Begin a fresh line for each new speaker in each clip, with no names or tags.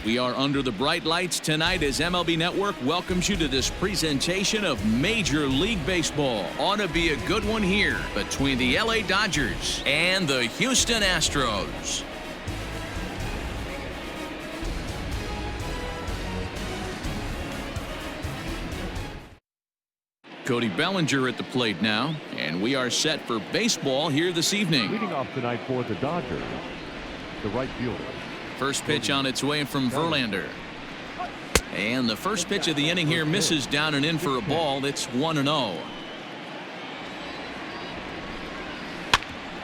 We are under the bright lights tonight as MLB Network welcomes you to this presentation of Major League Baseball. Ought to be a good one here between the LA Dodgers and the Houston Astros. Cody Bellinger at the plate now, and we are set for baseball here this evening.
Leading off tonight for the Dodgers, the right fielder.
First pitch on its way from Verlander. And the first pitch of the inning here misses down and in for a ball. It's 1-0.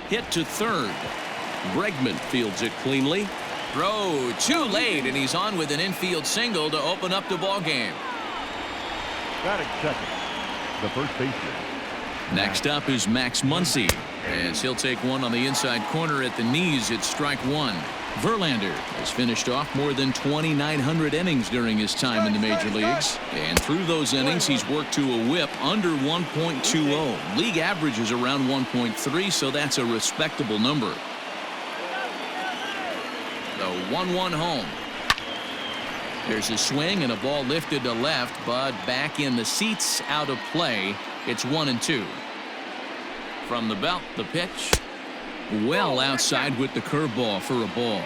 Hit to third. Bregman fields it cleanly. Throw too late, and he's on with an infield single to open up the ball game.
Batting second, the first baseman.
Next up is Max Muncy, as he'll take one on the inside corner at the knees at strike one. Verlander has finished off more than 2,900 innings during his time in the major leagues, and through those innings he's worked to a whip under 1.20. League average is around 1.3, so that's a respectable number. The 1-1 home. There's a swing and a ball lifted to left, but back in the seats, out of play. It's 1-2. From the belt, the pitch. Well outside with the curveball for a ball.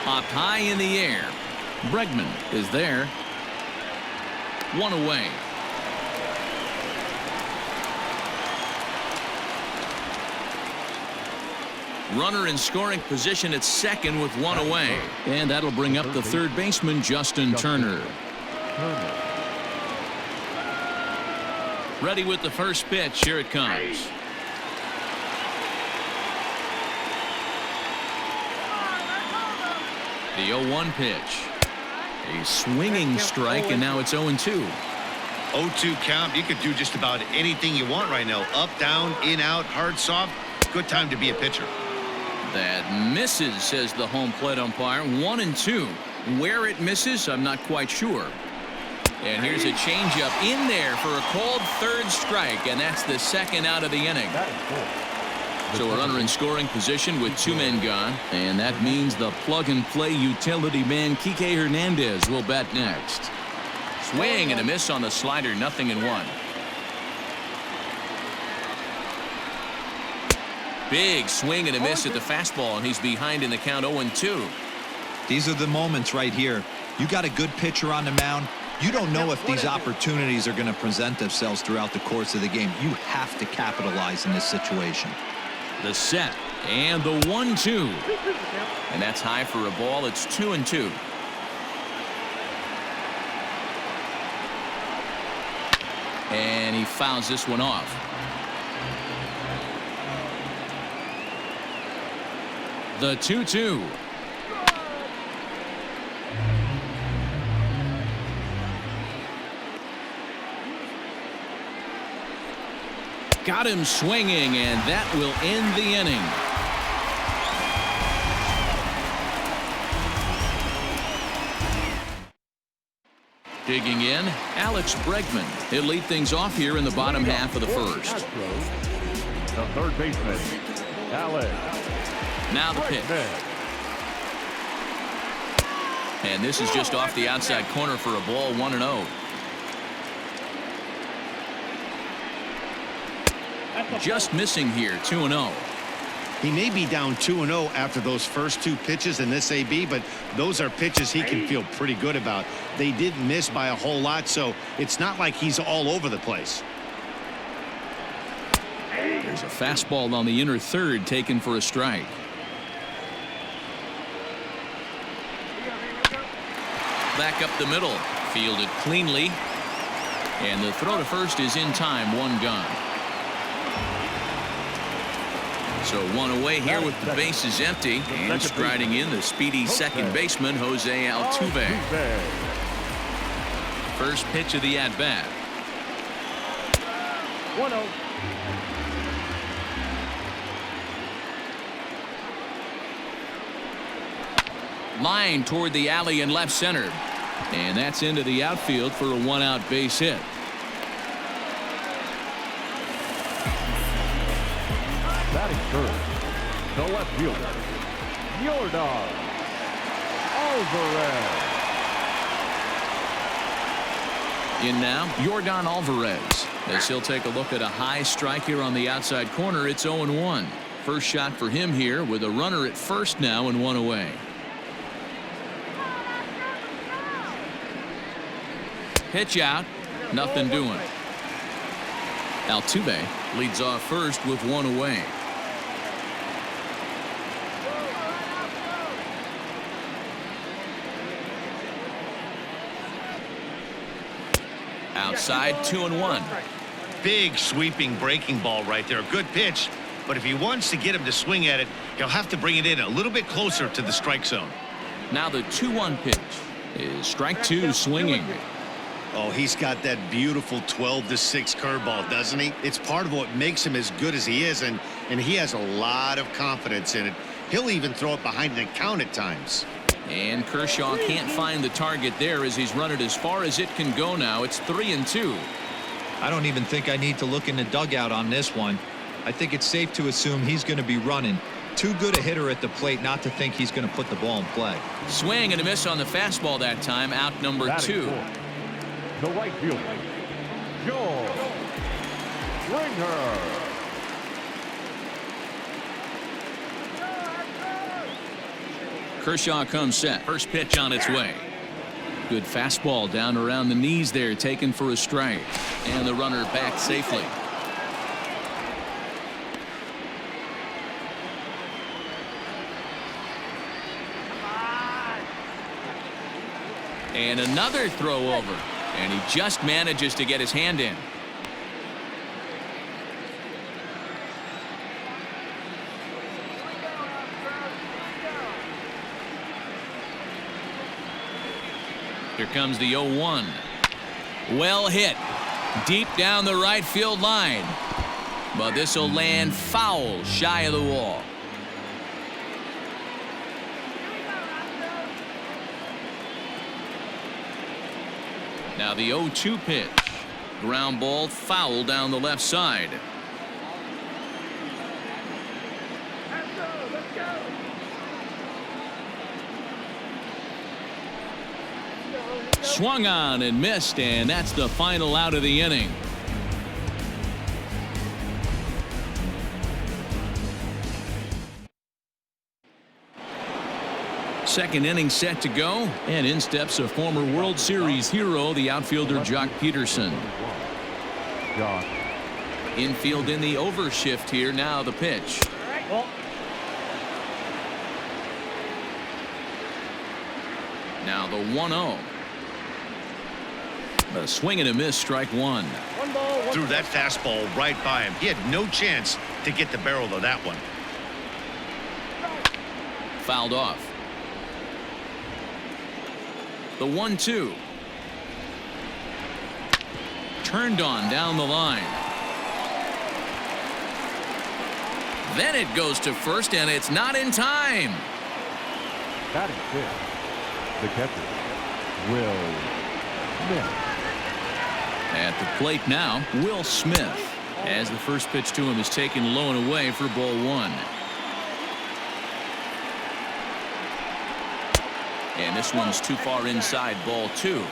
Up high in the air. Bregman is there. One away. Runner in scoring position at second with one away. And that'll bring up the third baseman, Justin Turner. Ready with the first pitch. Here it comes. The 0-1 pitch. A swinging strike, and now it's 0-2.
0-2 count. You could do just about anything you want right now. Up, down, in, out, hard, soft. Good time to be a pitcher.
That misses, says the home plate umpire. 1-2. Where it misses, I'm not quite sure. And here's a changeup in there for a called third strike, and that's the second out of the inning. So a runner in scoring position with two men gone, and that means the plug-and-play utility man Kike Hernandez will bat next. Swing and a miss on the slider, 0-1. Big swing and a miss at the fastball, and he's behind in the count 0-2.
These are the moments right here. You got a good pitcher on the mound. You don't know if these opportunities are going to present themselves throughout the course of the game. You have to capitalize in this situation.
The set and the 1-2. And that's high for a ball. It's 2-2. And he fouls this one off. The 2-2. Got him swinging, and that will end the inning. Digging in, Alex Bregman. He'll lead things off here in the bottom half of the first.
The third baseman, Alex.
Now the pitch. And this is just off the outside corner for a ball, 1-0. Just missing here, 2-0.
He may be down 2-0 after those first two pitches in this AB, but those are pitches he can feel pretty good about. They didn't miss by a whole lot, so it's not like he's all over the place.
There's a fastball on the inner third taken for a strike. Back up the middle, fielded cleanly, and the throw to first is in time, one gone. So one away here with the bases empty, and striding in the speedy second baseman Jose Altuve. First pitch of the at-bat.
1-0.
Line toward the alley in left center, and that's into the outfield for a one-out base hit.
Batting first, the left fielder, Yordan Alvarez.
In now, Yordan Alvarez, as he'll take a look at a high strike here on the outside corner. It's 0-1. First shot for him here with a runner at first now and one away. Pitch out, nothing doing. Altuve leads off first with one away. Outside, 2-1.
Big sweeping breaking ball right there. A good pitch, but if he wants to get him to swing at it, he'll have to bring it in a little bit closer to the strike zone.
Now the 2-1 pitch is strike two, swinging.
Oh, he's got that beautiful 12-6 curveball, doesn't he? It's part of what makes him as good as he is, and he has a lot of confidence in it. He'll even throw it behind the count at times.
And Kershaw can't find the target there as he's run it as far as it can go now. It's 3-2.
I don't even think I need to look in the dugout on this one. I think it's safe to assume he's going to be running. Too good a hitter at the plate not to think he's going to put the ball in play.
Swing and a miss on the fastball that time. Out number
Batting
2.
fourth, the right fielder, Joe Springer.
Kershaw comes set. First pitch on its way. Good fastball down around the knees there, taken for a strike. And the runner back safely. And another throw over. And he just manages to get his hand in. Here comes the 0-1. Well hit. Deep down the right field line. But this will land foul shy of the wall. Now the 0-2 pitch. Ground ball foul down the left side. Swung on and missed, and that's the final out of the inning. Second inning set to go, and in steps a former World Series hero, the outfielder Jock Peterson.
Jock.
Infield in the overshift here. Now the pitch. Now the 1-0. A swing and a miss, strike one.
Threw that fastball right by him. He had no chance to get the barrel of that one.
Fouled off. The 1-2. Turned on down the line. Then it goes to first, and it's not in time.
Batting fifth, the catcher, Will Smith.
At the plate now, Will Smith, as the first pitch to him is taken low and away for ball one. And this one's too far inside, ball two.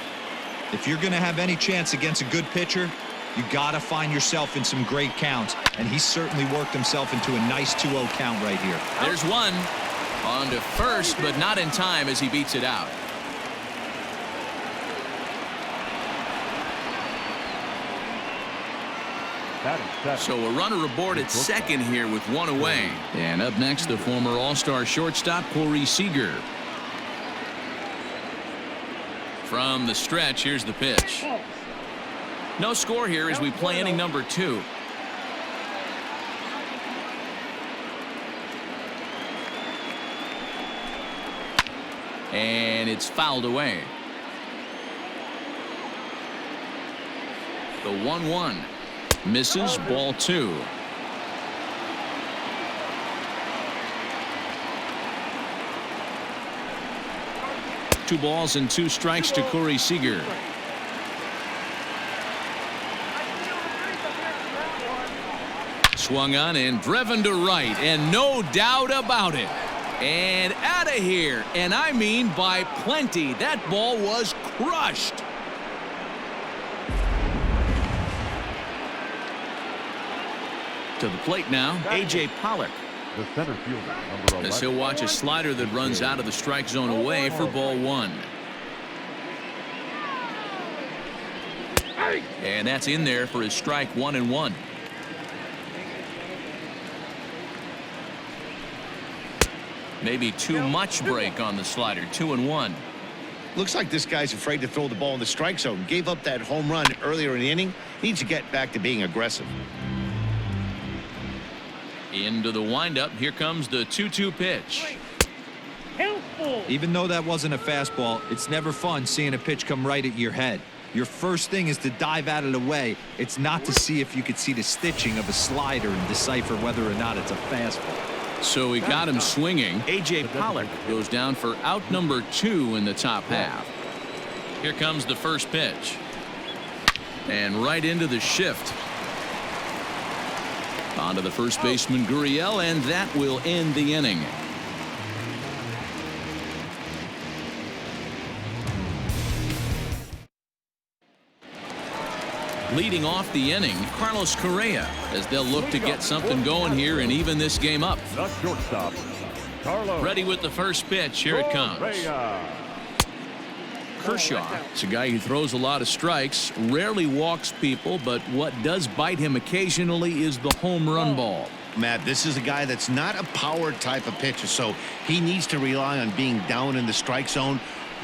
If you're going to have any chance against a good pitcher, you got to find yourself in some great counts, and he certainly worked himself into a nice 2-0 count right here.
There's one. On to first, but not in time as he beats it out. So a runner aboard at second here with one away. And up next, the former All-Star shortstop, Corey Seager. From the stretch, here's the pitch. No score here as we play inning number 2. And it's fouled away. The 1-1 misses, ball 2. Two balls and 2 strikes to Corey Seager. Swung on and driven to right, and no doubt about it. And out of here, and I mean by plenty. That ball was crushed. To the plate now, A.J. Pollock.
The center fielder, number 11.
As he'll watch a slider that runs out of the strike zone away for ball one. And that's in there for his strike 1-1. Maybe too much break on the slider. 2-1.
Looks like this guy's afraid to throw the ball in the strike zone. Gave up that home run earlier in the inning. Needs to get back to being aggressive.
Into the windup. Here comes the 2-2 pitch.
Even though that wasn't a fastball, it's never fun seeing a pitch come right at your head. Your first thing is to dive out of the way. It's not to see if you could see the stitching of a slider and decipher whether or not it's a fastball.
So he got him swinging. A.J. Pollock goes down for out number 2 in the top half. Here comes the first pitch. And right into the shift. Onto the first baseman, Gurriel, and that will end the inning. Leading off the inning, Carlos Correa, as they'll look to get something going here and even this game up.
The shortstop, Carlos.
Ready with the first pitch. Here it comes. Kershaw, it's a guy who throws a lot of strikes, rarely walks people, but what does bite him occasionally is the home run ball.
Matt, this is a guy that's not a power type of pitcher, so he needs to rely on being down in the strike zone.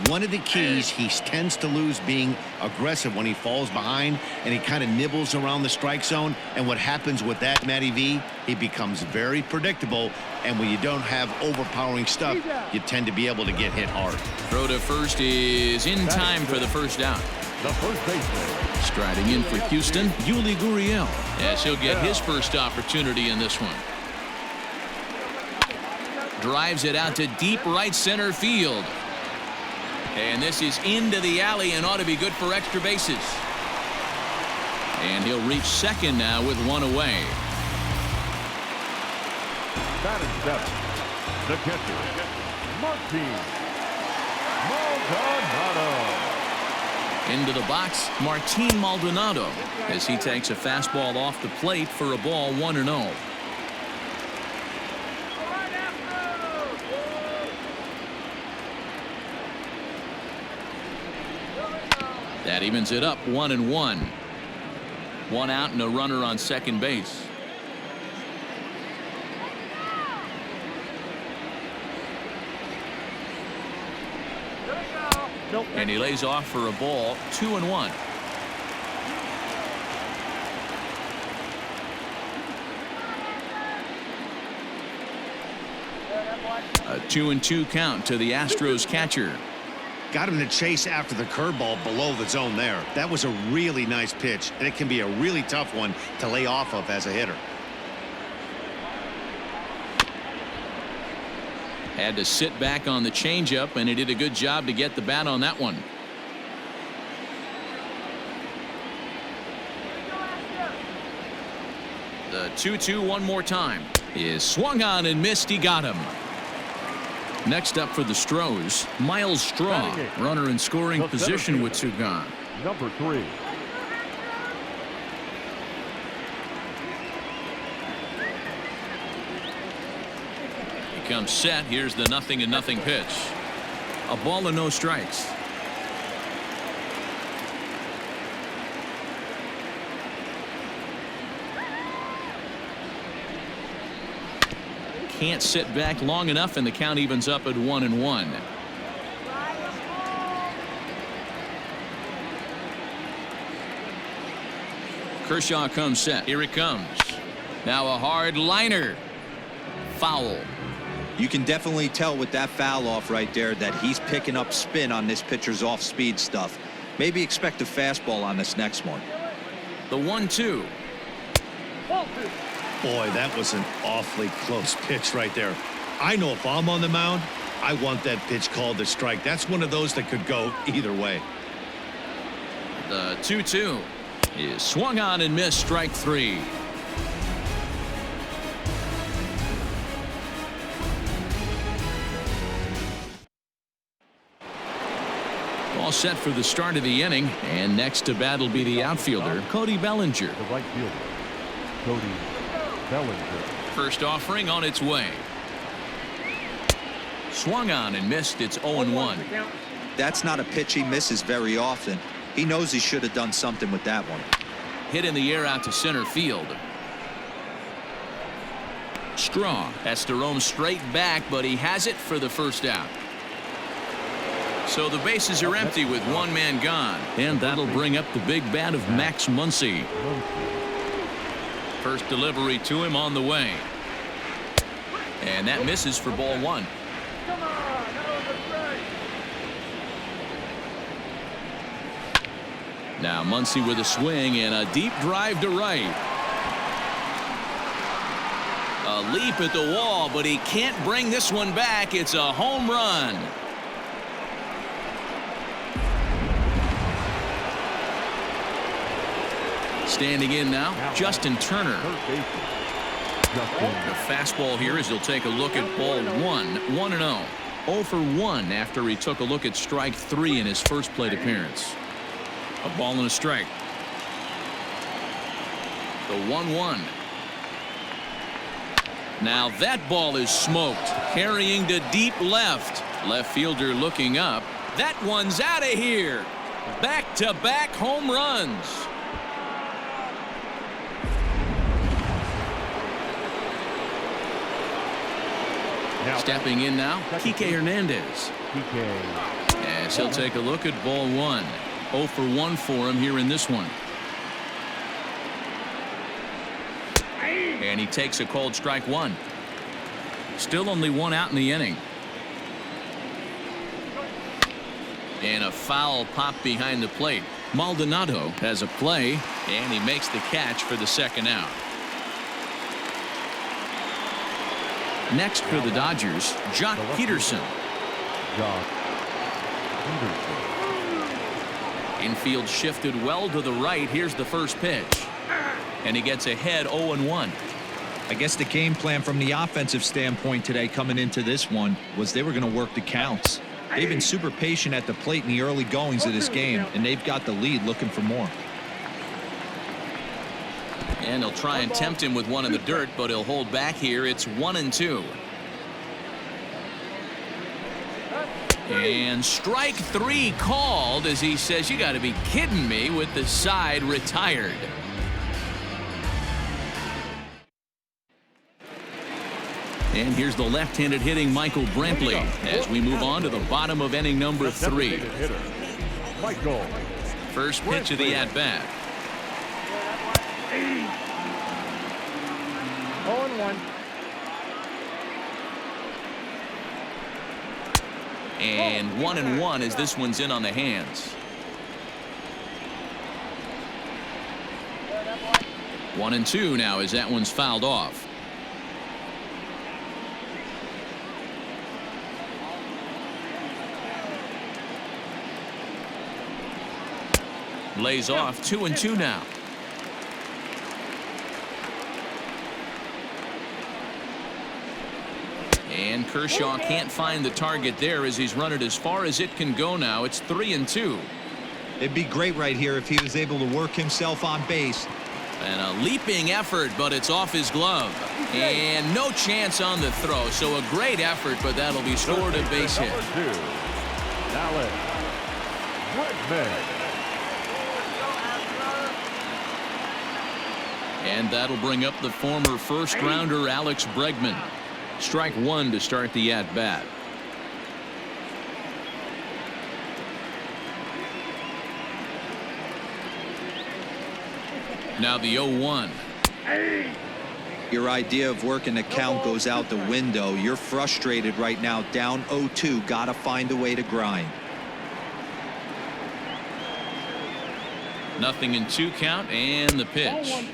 One of the keys, he tends to lose being aggressive when he falls behind and he kind of nibbles around the strike zone. And what happens with that, Matty V, he becomes very predictable. And when you don't have overpowering stuff, you tend to be able to get hit hard.
Throw to first is in time for the first out.
The first baseman.
Striding in for Houston, Yuli Gurriel, as he'll get his first opportunity in this one. Drives it out to deep right center field. And this is into the alley and ought to be good for extra bases. And he'll reach second now with one away.
Batting seven, the catcher, Martin Maldonado.
Into the box, Martin Maldonado, as he takes a fastball off the plate for a ball 1-0. That evens it up 1-1. One out and a runner on second base. And he lays off for a ball 2-1. A 2-2 count to the Astros catcher.
Got him to chase after the curveball below the zone there. That was a really nice pitch, and it can be a really tough one to lay off of as a hitter.
Had to sit back on the changeup, and he did a good job to get the bat on that one. The 2-2 one more time is swung on and missed. He got him. Next up for the Stros, Miles Straw, runner in scoring position with two gone.
Number 3.
He comes set. Here's the 0-0 pitch. A ball and no strikes. Can't sit back long enough, and the count evens up at 1-1. Kershaw comes set. Here it comes. Now a hard liner. Foul.
You can definitely tell with that foul off right there that he's picking up spin on this pitcher's off-speed stuff. Maybe expect a fastball on this next one.
The 1-2.
Boy, that was an awfully close pitch right there. I know if I'm on the mound, I want that pitch called a strike. That's one of those that could go either way.
The 2-2 is swung on and missed. Strike 3. All set for the start of the inning, and next to bat will be the outfielder, Cody Bellinger.
The right fielder, Cody Bellinger.
First offering on its way. Swung on and missed. It's 0-1.
That's not a pitch he misses very often. He knows he should have done something with that one.
Hit in the air out to center field. Straw has to roam straight back, but he has it for the first out. So the bases are empty with one man gone, and that'll bring up the big bat of Max Muncy. First delivery to him on the way, and that misses for ball one. Now Muncy with a swing and a deep drive to right. A leap at the wall, but he can't bring this one back. It's a home run. Standing in now, Justin Turner. The fastball here as he'll take a look at ball one. 1-0. 0 for 1 after he took a look at strike 3 in his first plate appearance. A ball and a strike. The 1-1. Now that ball is smoked, carrying to deep left. Left fielder looking up. That one's out of here. Back-to-back home runs. Stepping in now, Kike Hernandez. As he'll take a look at ball one. 0 for 1 for him here in this one. And he takes a called strike one. Still only one out in the inning. And a foul pop behind the plate. Maldonado has a play, and he makes the catch for the second out. Next for the Dodgers, Jock Peterson. Infield shifted well to the right. Here's the first pitch. And he gets ahead 0-1.
I guess the game plan from the offensive standpoint today coming into this one was they were going to work the counts. They've been super patient at the plate in the early goings of this game, and they've got the lead looking for more.
And he'll try and tempt him with one in the dirt, but he'll hold back here. It's 1-2. And strike 3 called as he says, you got to be kidding me, with the side retired. And here's the left-handed hitting Michael Brantley as we move on to the bottom of inning number 3. First pitch of the at-bat.
0-1.
And 1-1 as this one's in on the hands. 1-2 now as that one's fouled off. Lays off. 2-2 now. And Kershaw can't find the target there as he's run it as far as it can go now. It's 3-2.
It'd be great right here if he was able to work himself on base.
And a leaping effort, but it's off his glove. And no chance on the throw. So a great effort, but that'll be scored a base hit. And that'll bring up the former first-rounder Alex Bregman. Strike 1 to start the at-bat. Now the 0-1.
Your idea of working the count goes out the window. You're frustrated right now, down 0-2. Gotta find a way to grind.
0-2 count, and the pitch.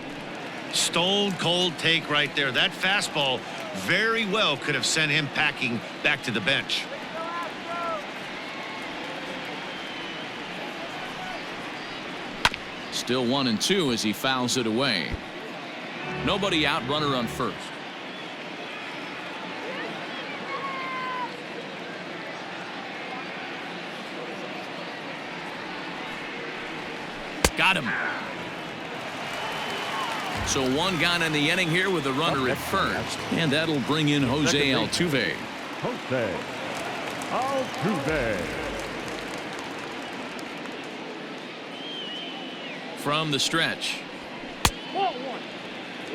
Stone cold take right there. That fastball very well could have sent him packing back to the bench.
Still 1-2 as he fouls it away. Nobody out, runner on first. Got him. So one gone in the inning here with a runner at first. And that'll bring in Jose Altuve.
Jose Altuve.
From the stretch.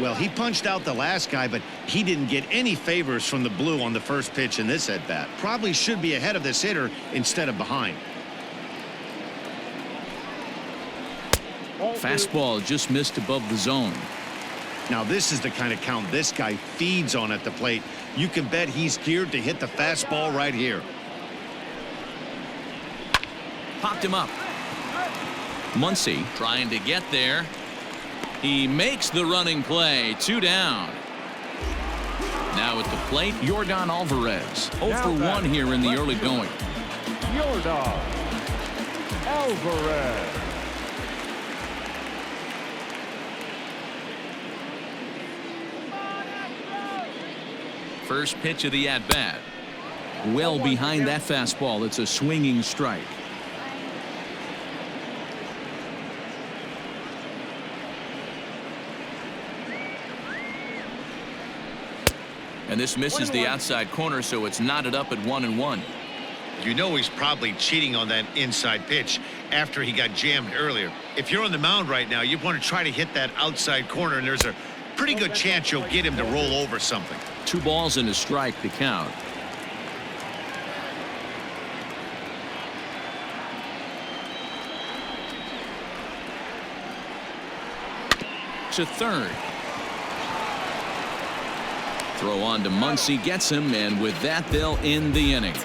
Well, he punched out the last guy, but he didn't get any favors from the blue on the first pitch in this at-bat. Probably should be ahead of this hitter instead of behind.
Fastball just missed above the zone.
Now, this is the kind of count this guy feeds on at the plate. You can bet he's geared to hit the fastball right here.
Popped him up. Muncy trying to get there. He makes the running play. 2 down. Now at the plate, Yordan Alvarez. 0 for 1 here in the early going.
Yordan Alvarez.
First pitch of the at-bat. Well behind that fastball. It's a swinging strike. And this misses the outside corner, so it's knotted up at 1-1.
You know he's probably cheating on that inside pitch after he got jammed earlier. If you're on the mound right now, you want to try to hit that outside corner, and there's a pretty good chance you'll get him to roll over something.
2 balls and a strike to count. To third. Throw on to Muncy, gets him, and with that they'll end the inning.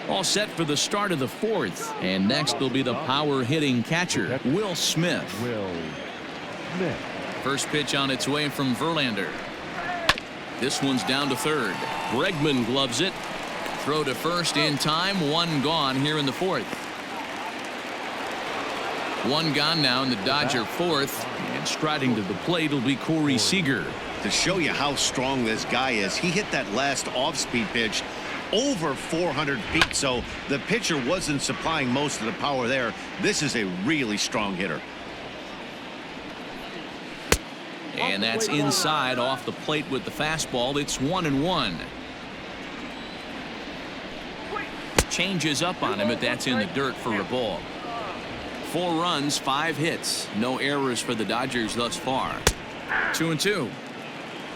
All set for the start of the 4th, and next will be the power hitting catcher, Will Smith. First pitch on its way from Verlander. This one's down to third. Bregman gloves it. Throw to first in time. 1 gone here in the 4th. 1 gone now in the Dodger 4th, and striding to the plate will be Corey Seager.
To show you how strong this guy is, he hit that last off-speed pitch over 400 feet, so the pitcher wasn't supplying most of the power there. This is a really strong hitter.
And that's inside off the plate with the fastball. It's 1-1. Changes up on him, but that's in the dirt for a ball. 4 runs, 5 hits. No errors for the Dodgers thus far. 2-2.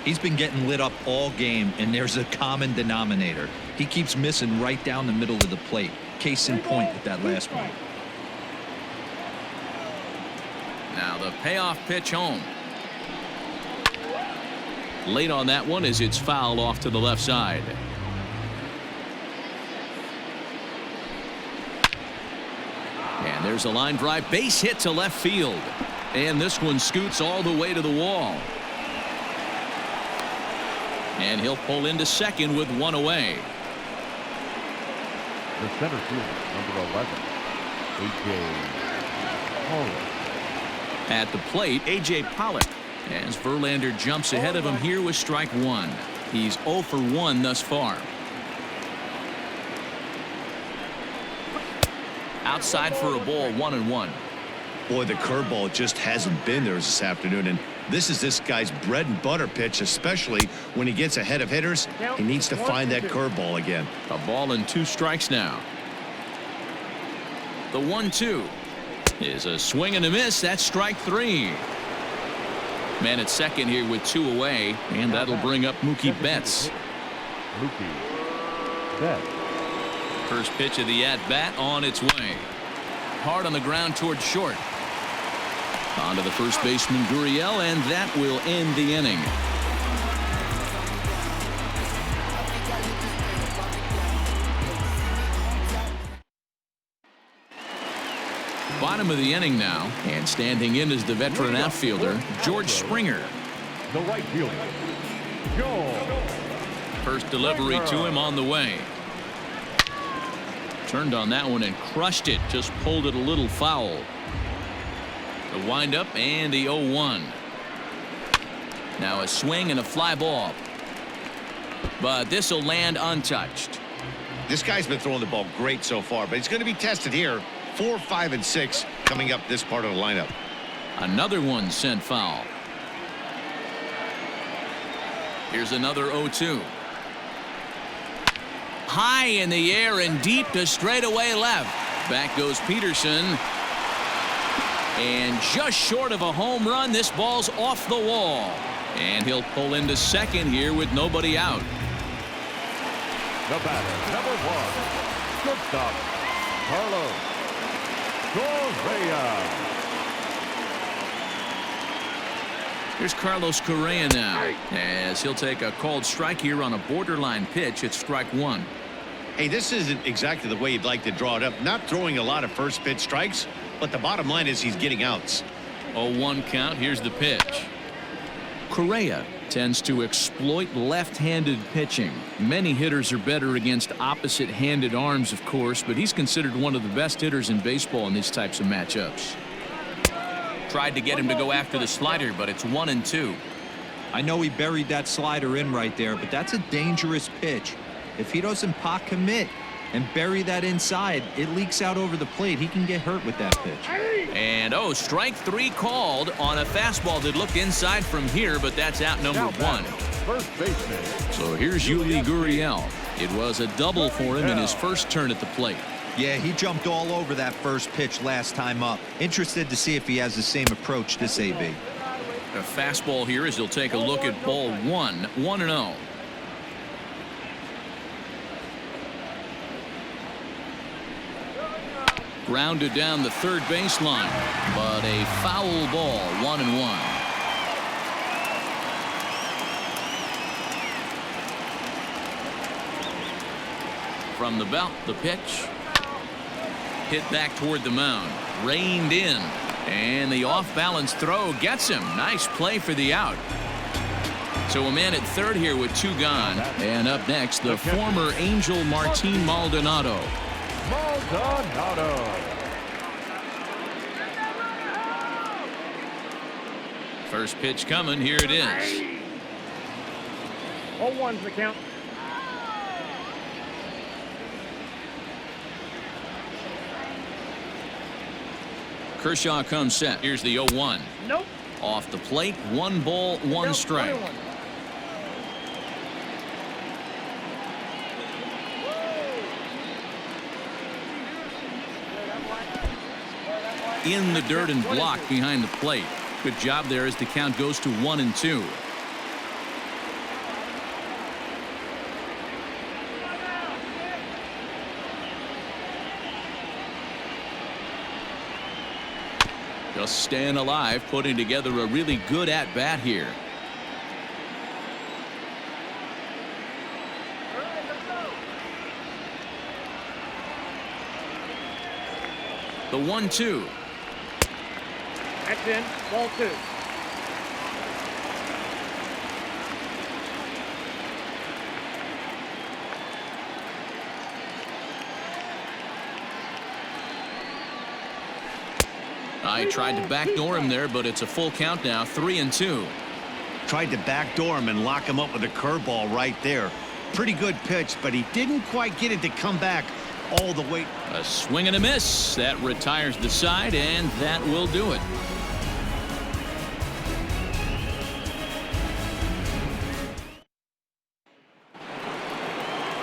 He's been getting lit up all game, and there's a common denominator. He keeps missing right down the middle of the plate. Case in point with that last one.
Now the payoff pitch home. Late on that one as it's fouled off to the left side. And there's a line drive, base hit to left field. And this one scoots all the way to the wall. And he'll pull into second with 1 away.
The center fielder, number 11, A.J. Pollock.
At the plate, A.J. Pollock. As Verlander jumps ahead of him here with strike 1. He's 0 for 1 thus far. Outside for a ball, 1-1.
Boy, the curveball just hasn't been there this afternoon, and this is this guy's bread and butter pitch, especially when he gets ahead of hitters. He needs to find that curveball again.
A ball and 2 strikes now. The 1-2 is a swing and a miss. That's strike 3. Man at second here with 2 away, and that'll bring up Mookie Betts.
Mookie Betts.
First pitch of the at-bat on its way. Hard on the ground toward short. On to the first baseman, Gurriel, and that will end the inning. Bottom of the inning now, and standing in is the veteran outfielder, George Springer.
The right fielder, George.
First delivery to him on the way. Turned on that one and crushed it. Just pulled it a little foul. The windup and the 0-1. Now a swing and a fly ball. but this will land untouched.
This guy's been throwing the ball great so far, but he's going to be tested here. 4, 5, and 6 coming up this part of the lineup.
Another one sent foul. Here's another 0-2. High in the air and deep to straightaway left. Back goes Peterson. And just short of a home run, this ball's off the wall. And he'll pull into second here with nobody out.
The batter, number 1, shortstop, Carlos Correa.
Here's Carlos Correa now, as he'll take a called strike here on a borderline pitch at strike 1.
Hey, this isn't exactly the way you'd like to draw it up. Not throwing a lot of first pitch strikes, but the bottom line is he's getting outs.
0-1 count. Here's the pitch. Correa tends to exploit left-handed pitching. Many hitters are better against opposite-handed arms, of course, but he's considered one of the best hitters in baseball in these types of matchups. Tried to get him to go after the slider, but it's 1-2.
I know he buried that slider in right there, but that's a dangerous pitch. If he doesn't pot commit and bury that inside, it leaks out over the plate. He can get hurt with that pitch.
And strike 3 called on a fastball that looked inside from here, but that's out number 1.
First baseman.
So here's Yuli Gurriel. It was a double for him in his first turn at the plate.
Yeah, he jumped all over that first pitch last time up. Interested to see if he has the same approach this AB.
A fastball here as he'll take a look at ball 1, 1-0. Grounded down the third baseline, but a foul ball, 1-1. From the belt, the pitch. Hit back toward the mound. Reined in. And the off-balance throw gets him. Nice play for the out. So a man at third here with 2 gone. And up next, the former Angel Martin Maldonado.
Maldonado.
First pitch coming. Here it is.
0-1's the count.
Kershaw comes set. Here's the 0-1.
Nope.
Off the plate. 1 ball, 1 strike.
21.
In the dirt and blocked behind the plate. Good job there as the count goes to 1-2. Just staying alive, putting together a really good at-bat here. The 1-2.
That's in. Ball 2.
I tried to backdoor him there, but it's a full count now. 3-2.
Tried to backdoor him and lock him up with a curveball right there. Pretty good pitch, but he didn't quite get it to come back all the way.
A swing and a miss. That retires the side, and that will do it.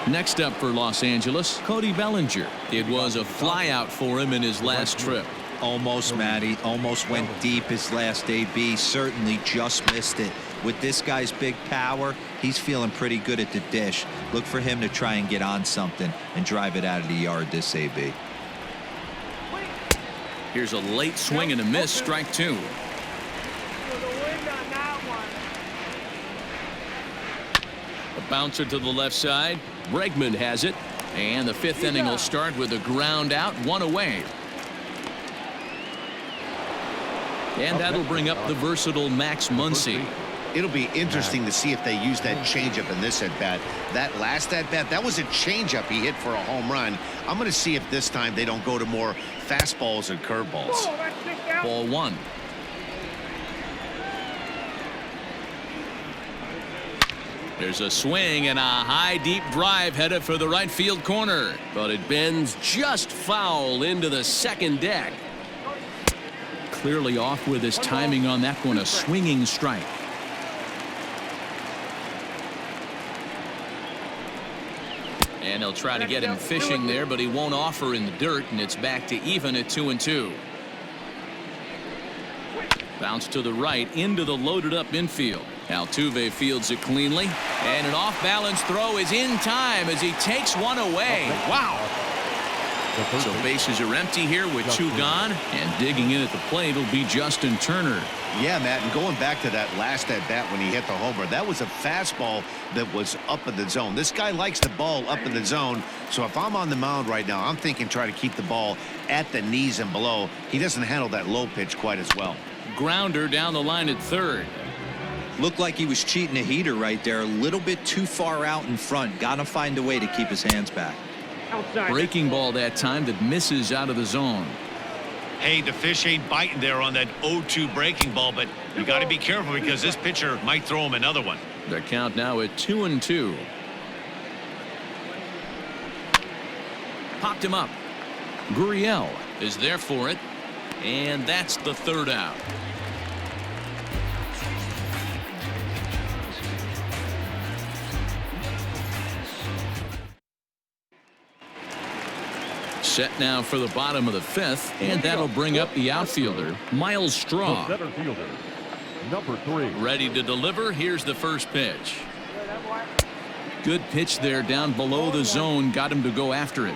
Next up for Los Angeles, Cody Bellinger. It was a flyout for him in his last trip.
Almost, Matty. Almost went deep his last AB. Certainly just missed it. With this guy's big power, he's feeling pretty good at the dish. Look for him to try and get on something and drive it out of the yard this AB.
Here's a late swing and a miss. Strike 2. A bouncer to the left side. Bregman has it. And the 5th inning will start with a ground out, 1 away. And that'll bring up the versatile Max Muncy.
It'll be interesting to see if they use that changeup in this at-bat. That last at-bat, that was a changeup he hit for a home run. I'm going to see if this time they don't go to more fastballs and curveballs.
Ball 1. There's a swing and a high deep drive headed for the right field corner.
But it bends just foul into the second deck.
Clearly off with his timing on that one. A swinging strike. And he'll try to get him fishing there, but he won't offer in the dirt, and it's back to even at 2-2. Bounce to the right into the loaded up infield. Altuve fields it cleanly, and an off-balance throw is in time as he takes one away. Wow. So bases are empty here with 2 gone, and digging in at the plate will be Justin Turner.
Yeah, Matt, and going back to that last at bat when he hit the homer, that was a fastball that was up in the zone. This guy likes the ball up in the zone, so if I'm on the mound right now, I'm thinking try to keep the ball at the knees and below. He doesn't handle that low pitch quite as well.
Grounder down the line at third.
Looked like he was cheating a heater right there, a little bit too far out in front. Got to find a way to keep his hands back.
Outside.
Breaking ball that time that misses out of the zone.
Hey, the fish ain't biting there on that 0-2 breaking ball, but you got to be careful because this pitcher might throw him another one.
The count now at 2-2. Popped him up. Gurriel is there for it, and that's the third out. Set now for the bottom of the 5th, and that'll bring up the outfielder, Miles Straw.
The center fielder, number 3.
Ready to deliver. Here's the first pitch. Good pitch there down below the zone. Got him to go after it.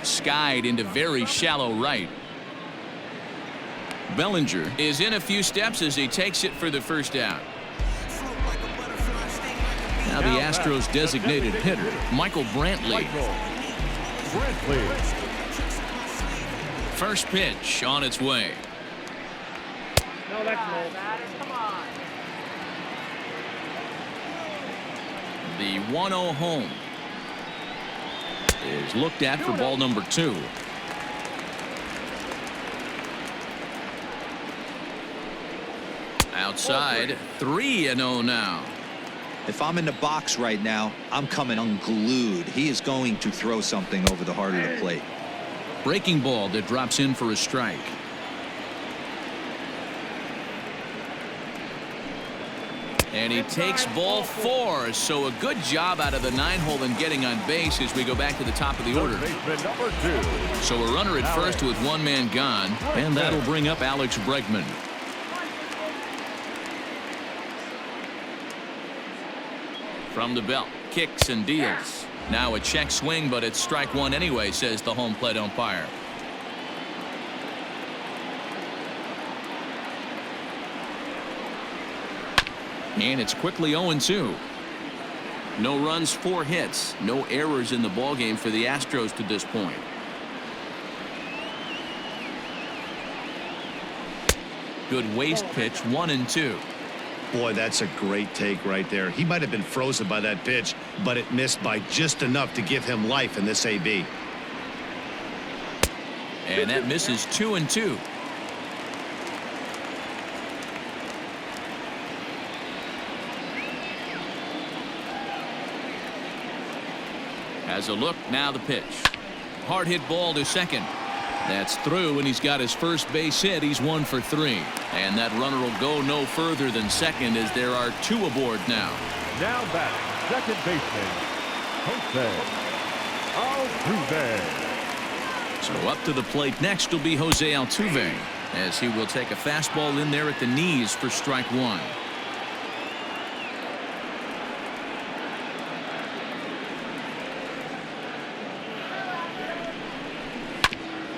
Skied into very shallow right. Bellinger is in a few steps as he takes it for the first out. Now the Astros designated hitter, Michael Brantley. First pitch on its way.
No, that's low.
The 1-0 home is looked at for ball number 2. Outside, 3-0 now.
If I'm in the box right now, I'm coming unglued. He is going to throw something over the heart of the plate.
Breaking ball that drops in for a strike. And he takes ball 4, so a good job out of the 9-hole in getting on base as we go back to the top of the order.
Number 2.
So a runner at first with 1 man gone, and that'll bring up Alex Bregman. From the belt, kicks and deals. Now a check swing, but it's strike 1 anyway, says the home plate umpire. And it's quickly 0-2. No runs, 4 hits, no errors in the ballgame for the Astros to this point. Good waist pitch, 1-2.
Boy, that's a great take right there. He might have been frozen by that pitch, but it missed by just enough to give him life in this AB.
And that misses 2-2. Has a look, now the pitch. Hard hit ball to second. That's through, and he's got his first base hit. He's 1 for 3. And that runner will go no further than second as there are 2 aboard now.
Now back, second baseman, Jose Altuve.
So up to the plate next will be Jose Altuve as he will take a fastball in there at the knees for strike 1.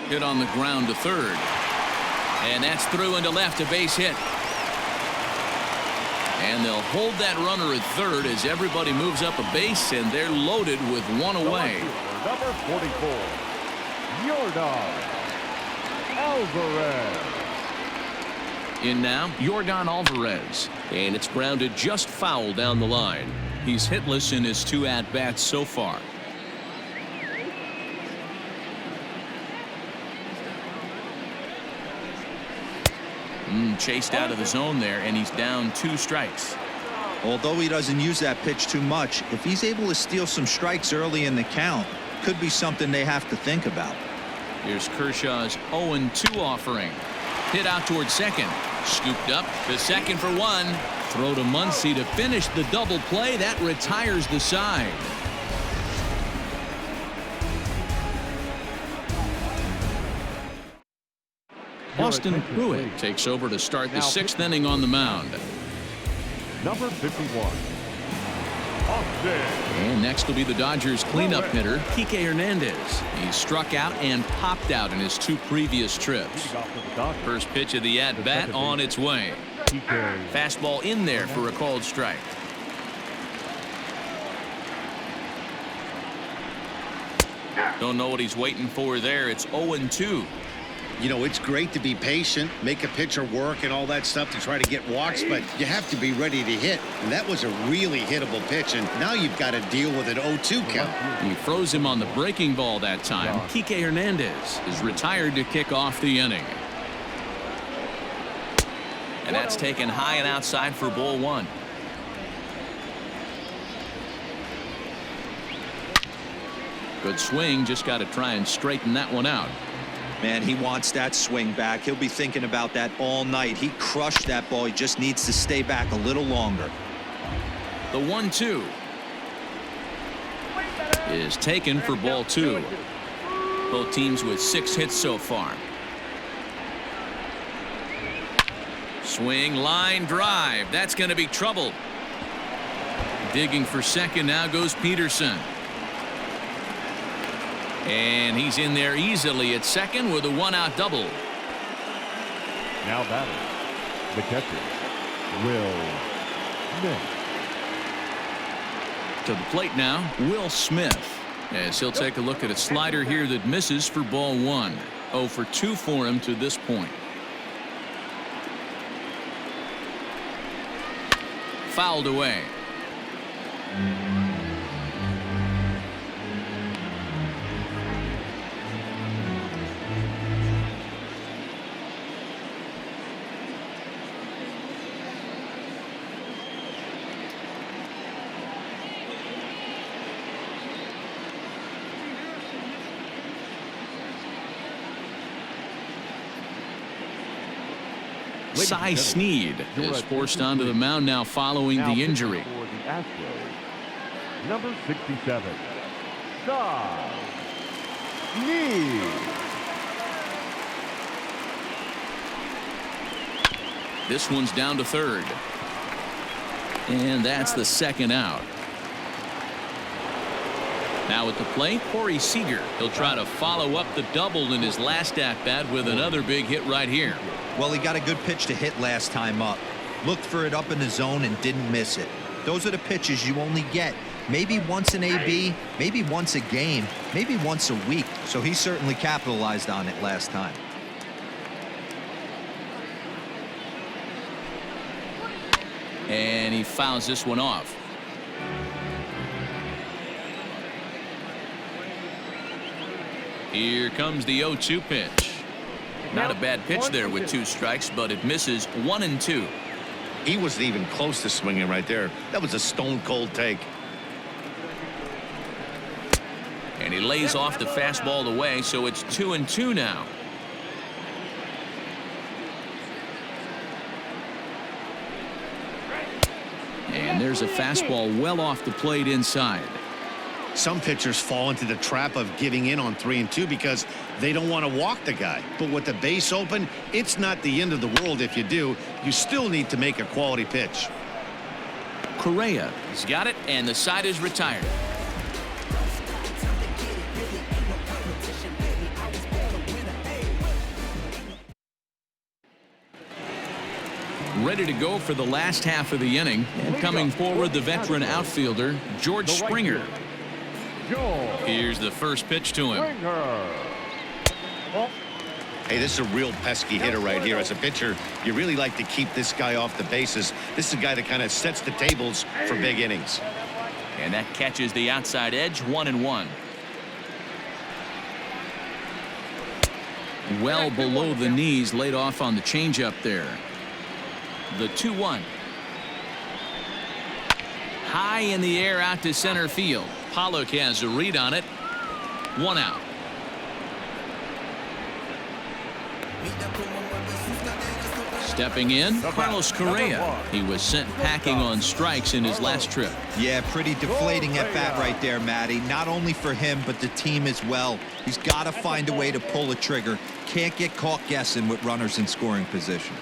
Hit on the ground to third. And that's through into left, a base hit. And they'll hold that runner at third as everybody moves up a base, and they're loaded with 1 away.
Number 44, Yordan Alvarez.
In now, Yordan Alvarez. And it's grounded just foul down the line. He's hitless in his 2 at-bats so far. Chased out of the zone there, and he's down 2 strikes.
Although he doesn't use that pitch too much, if he's able to steal some strikes early in the count, could be something they have to think about.
Here's Kershaw's 0-2 offering. Hit out towards second. Scooped up to second for 1. Throw to Muncy to finish the double play. That retires the side. Austin Pruitt takes over to start the 6th inning on the mound.
Number 51.
And next will be the Dodgers cleanup hitter, Kike Hernandez. He struck out and popped out in his 2 previous trips. First pitch of the at-bat on its way. Fastball in there for a called strike. Don't know what he's waiting for there. It's 0-2.
You know, it's great to be patient, make a pitcher work and all that stuff to try to get walks, but you have to be ready to hit. And that was a really hittable pitch, and now you've got to deal with an 0-2 count.
He froze him on the breaking ball that time. Kike Hernandez is retired to kick off the inning. And that's taken high and outside for ball 1. Good swing, just got to try and straighten that one out.
Man, he wants that swing back. He'll be thinking about that all night. He crushed that ball. He just needs to stay back a little longer.
The 1-2 is taken for ball 2. Both teams with 6 hits so far. Swing, line drive. That's going to be trouble. Digging for second now goes Peterson. And he's in there easily at second with a 1-out double.
Now batting, the catcher, Will Smith.
To the plate now, Will Smith, as he'll take a look at a slider here that misses for ball 1. 0 for 2 for him to this point. Fouled away. Cy Sneed is forced onto the mound now following the injury.
For the Astros, number 67, Cy Sneed.
This one's down to third. And that's the 2nd out. Now at the plate, Corey Seager. He'll try to follow up the double in his last at-bat with another big hit right here.
Well, he got a good pitch to hit last time up. Looked for it up in the zone and didn't miss it. Those are the pitches you only get maybe once an AB, maybe once a game, maybe once a week. So he certainly capitalized on it last time.
And he fouls this one off. Here comes the 0-2 pitch. Not a bad pitch there with 2 strikes, but it misses 1-2.
He wasn't even close to swinging right there. That was a stone-cold take.
And he lays off the fastball away, so it's 2-2 now. And there's a fastball well off the plate inside.
Some pitchers fall into the trap of giving in on 3-2 because they don't want to walk the guy. But with the base open, it's not the end of the world if you do. You still need to make a quality pitch.
Correa has got it, and the side is retired. Ready to go for the last half of the inning, and coming forward, the veteran outfielder, George Springer. Here's the first pitch to him.
Hey, this is a real pesky hitter right here. As a pitcher, you really like to keep this guy off the bases. This is a guy that kind of sets the tables for big innings.
And that catches the outside edge, 1-1. Well below the knees, laid off on the changeup there. The 2-1. High in the air out to center field. Pollock has a read on it. 1 out. Stepping in, Carlos Correa. He was sent packing on strikes in his last trip.
Yeah, pretty deflating at bat right there, Matty. Not only for him, but the team as well. He's got to find a way to pull a trigger. Can't get caught guessing with runners in scoring position.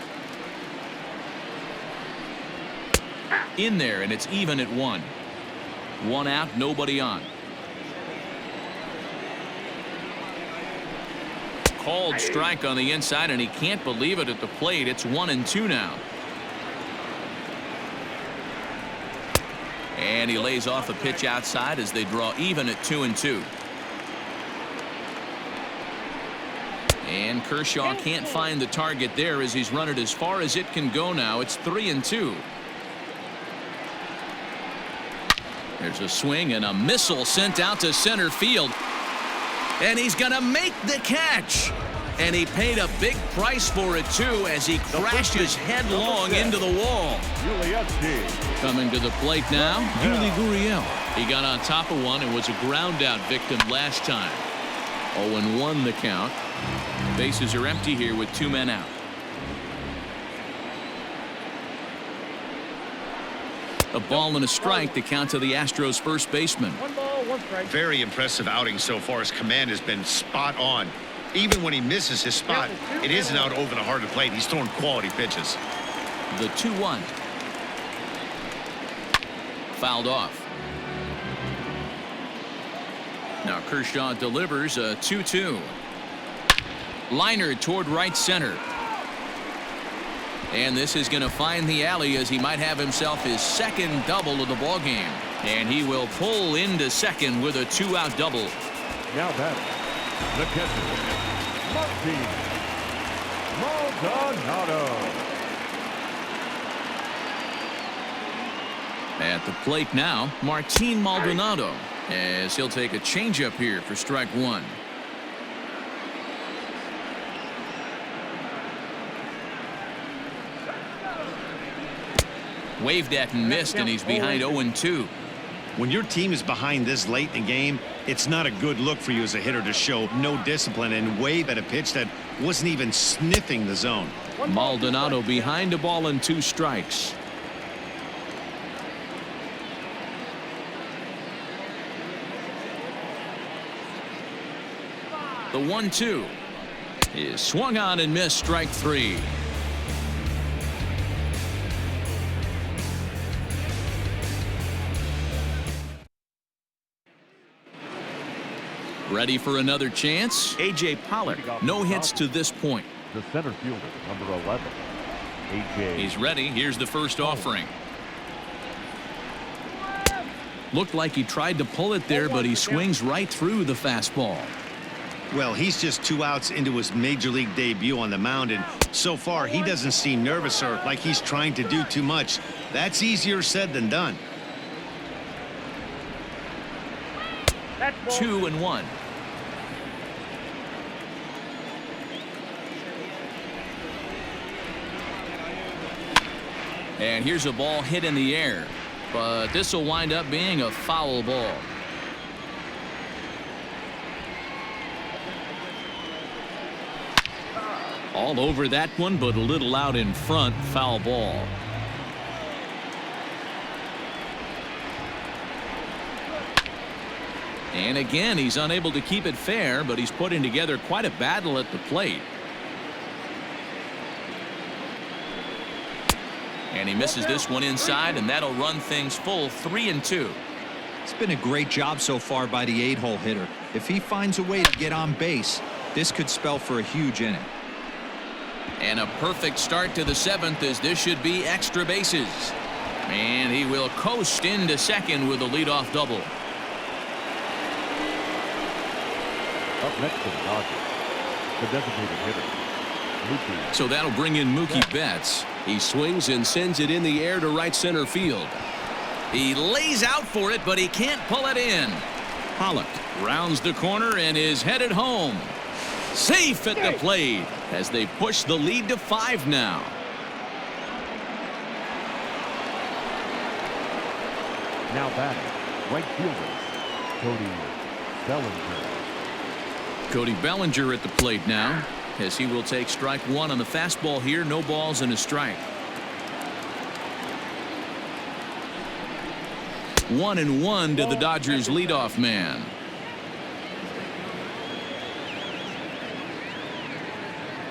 In there, and it's even at 1. 1 out, nobody on. Called strike on the inside, and he can't believe it at the plate. It's 1-2 now. And he lays off a pitch outside as they draw even at 2-2. And Kershaw can't find the target there as he's run it as far as it can go now. It's 3-2. There's a swing and a missile sent out to center field. And he's going to make the catch. And he paid a big price for it, too, as he crashes headlong into the wall. Coming to the plate now, Yuli Gurriel. He got on top of one and was a ground out victim last time. 0-1 the count. Bases are empty here with 2 men out. A ball and a strike to count to the Astros first baseman.
1 ball, 1 strike.
Very impressive outing so far. His command has been spot on. Even when he misses his spot, it isn't out over the heart of the plate. He's throwing quality pitches.
The 2-1. Fouled off. Now Kershaw delivers a 2-2. Liner toward right center. And this is going to find the alley as he might have himself his second double of the ball game. And he will pull into second with a 2-out double.
Now batting, the catcher, Maldonado.
At the plate now, Martin Maldonado, as he'll take a changeup here for strike 1. Waved at and missed, and he's behind 0-2.
When your team is behind this late in the game, it's not a good look for you as a hitter to show no discipline and wave at a pitch that wasn't even sniffing the zone.
Maldonado behind a ball and 2 strikes. The 1-2 is swung on and missed, strike 3. Ready for another chance? A.J. Pollock. No hits to this point.
The center fielder, number 11, A.J.
He's ready. Here's the first offering. Looked like he tried to pull it there, but he swings right through the fastball.
Well, he's just 2 outs into his major league debut on the mound, and so far he doesn't seem nervous or like he's trying to do too much. That's easier said than done.
2-1. And here's a ball hit in the air, but this will wind up being a foul ball. All over that one, but a little out in front. Foul ball. And again, he's unable to keep it fair, but he's putting together quite a battle at the plate. And he misses this one inside, and that'll run things full 3-2.
It's been a great job so far by the 8-hole hitter. If he finds a way to get on base, this could spell for a huge inning.
And a perfect start to the 7th, as this should be extra bases. And he will coast into second with a leadoff double.
Up next to the Dodgers, the designated hitter, Mookie.
So that'll bring in Mookie Betts.
He swings and sends it in the air to right center field.
He lays out for it, but he can't pull it in. Pollock rounds the corner and is headed home. Safe at the plate as they push the lead to 5 now.
Now batting, right fielder, Cody Bellinger.
Cody Bellinger at the plate now, as he will take strike 1 on the fastball here. No balls and a strike. 1-1 to the Dodgers leadoff man.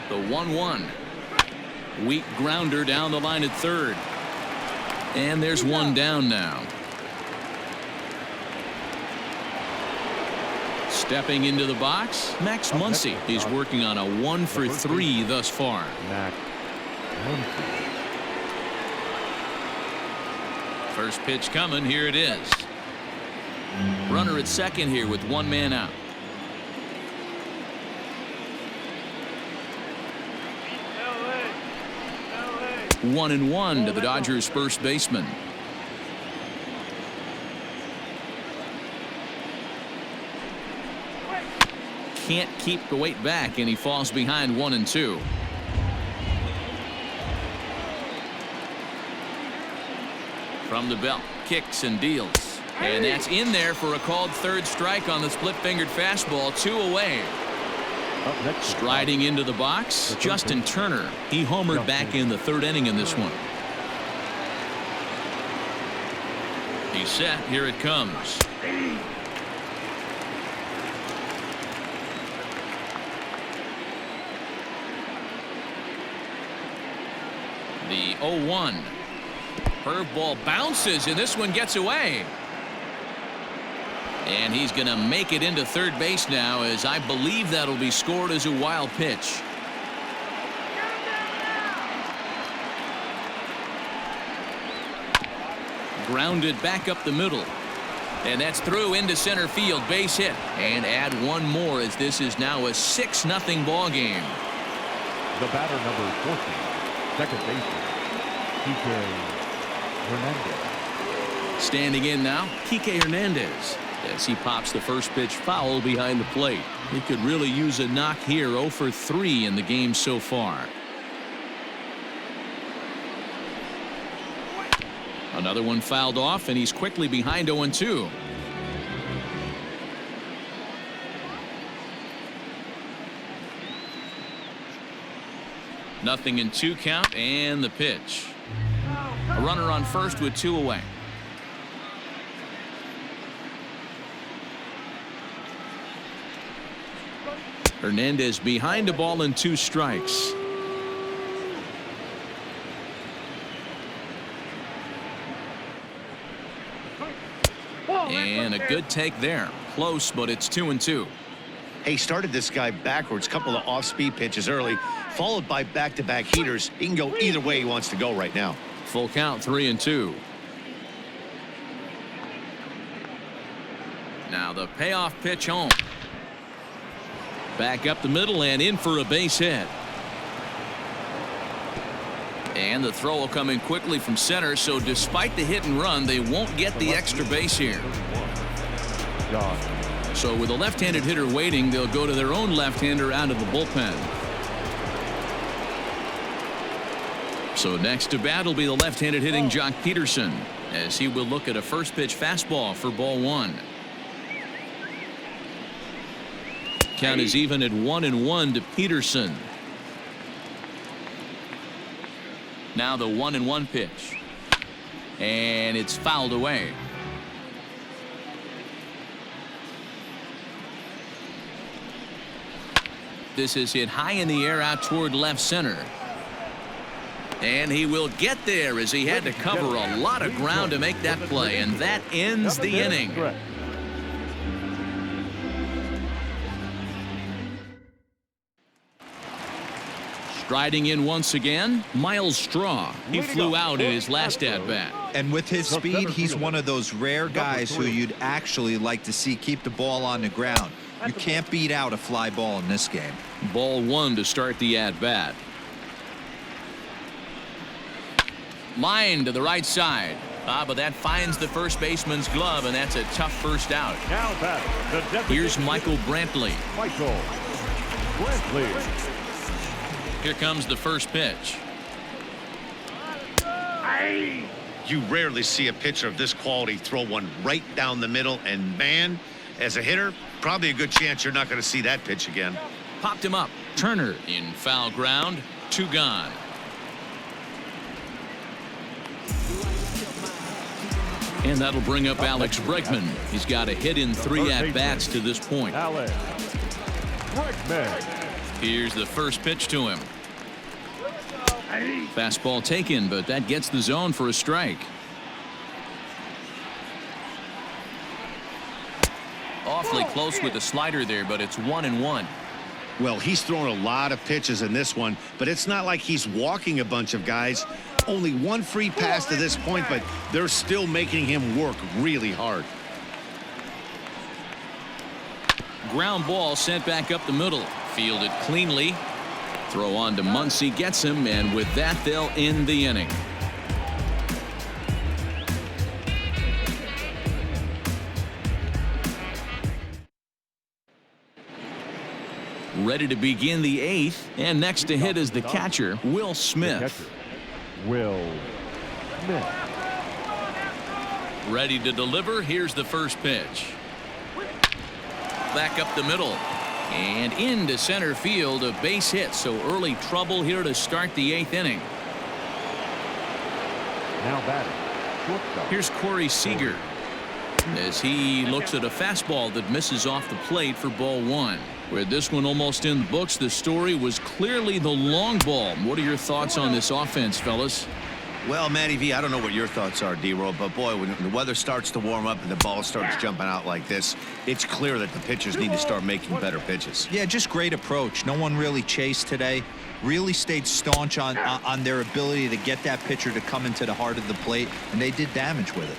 The 1-1. Weak grounder down the line at third. And there's one down now. Stepping into the box, Max Muncy. He's working on a 1-for-3 thus far.
Max Muncy.
First pitch coming. Here it is. Runner at second here with 1 man out. LA. 1-1 to the Dodgers first baseman. Can't keep the weight back, and he falls behind 1-2. From the belt, kicks and deals, and that's in there for a called third strike on the split-fingered fastball. 2 away.
Up next,
Striding into the box, Justin Turner. He homered back in the 3rd inning in this one. He's set. Here it comes. The 0-1. Curveball bounces, and this one gets away. And he's going to make it into third base now, as I believe that'll be scored as a wild pitch. Grounded back up the middle. And that's through into center field. Base hit. And add one more, as this is now a 6-0 ball game.
the batter number 14, second baseman, Kike Hernandez.
Standing in now, Kike Hernandez, as he pops the first pitch foul behind the plate. He could really use a knock here. 0 for 3 in the game so far. Another one fouled off, and he's quickly behind 0-2. Nothing in 2 count, and the pitch. A runner on first with 2 away. Hernandez behind a ball and 2 strikes. And a good take there. Close, but it's 2-2.
He started this guy backwards, couple of off-speed pitches early, followed by back-to-back heaters. He can go either way he wants to go right now.
Full count, 3-2. Now the payoff pitch home. Back up the middle and in for a base hit. And the throw will come in quickly from center, so despite the hit and run, they won't get the extra base here. So with a left-handed hitter waiting, they'll go to their own left-hander out of the bullpen. So next to bat will be the left-handed hitting Jock Peterson, as he will look at a first pitch fastball for ball 1. Count is even at 1-1 to Peterson. Now the 1-1 pitch, and it's fouled away. This is hit high in the air out toward left center. And he will get there, as he had to cover a lot of ground to make that play, and that ends the inning. Striding in once again, Miles Straw. He flew out in his last at-bat.
And with his speed, he's one of those rare guys who you'd actually like to see keep the ball on the ground. You can't beat out a fly ball in this game.
Ball 1 to start the at-bat. Line to the right side. But that finds the first baseman's glove, and that's a tough first out.
Now batting, the
Here's Michael Brantley. Here comes the first pitch.
You rarely see a pitcher of this quality throw one right down the middle, and man, as a hitter, probably a good chance you're not going to see that pitch again.
Popped him up. Turner in foul ground. 2 gone. And that'll bring up Alex Bregman. He's got a hit in 3 at-bats to this point.
Alex Bregman.
Here's the first pitch to him. Fastball taken, but that gets the zone for a strike. Awfully close with the slider there, but it's 1-1.
Well, he's thrown a lot of pitches in this one, but it's not like he's walking a bunch of guys. Only 1 free pass to this point, but they're still making him work really hard.
Ground ball sent back up the middle. Fielded cleanly. Throw on to Muncy, gets him, and with that, they'll end the inning. Ready to begin the 8th, and next to hit is the catcher, Will Smith.
Will Smith.
Ready to deliver. Here's the first pitch. Back up the middle. And into center field, a base hit. So early trouble here to start the 8th inning.
Now batting, shortstop.
Here's Corey Seager as he looks at a fastball that misses off the plate for ball 1. With this one almost in the books, the story was clearly the long ball. What are your thoughts on this offense, fellas?
Well, Matty V, I don't know what your thoughts are, D-Roll, but boy, when the weather starts to warm up and the ball starts jumping out like this, it's clear that the pitchers need to start making better pitches.
Yeah, just great approach. No one really chased today. Really stayed staunch on their ability to get that pitcher to come into the heart of the plate, and they did damage with it.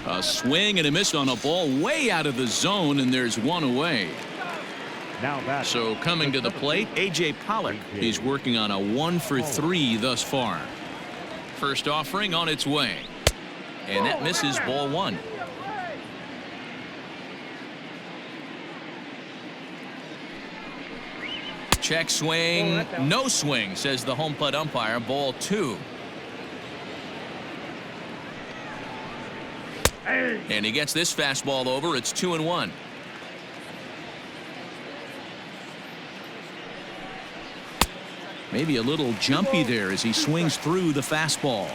A swing and a miss on a ball way out of the zone, and there's 1 away.
Now batting.
So coming to the plate, A.J. Pollock. He's working on a 1 for 3 thus far. First offering on its way. And that misses ball 1. Check swing. No swing, says the home plate umpire. Ball 2. And he gets this fastball over. It's 2-1. Maybe a little jumpy there as he swings through the fastball.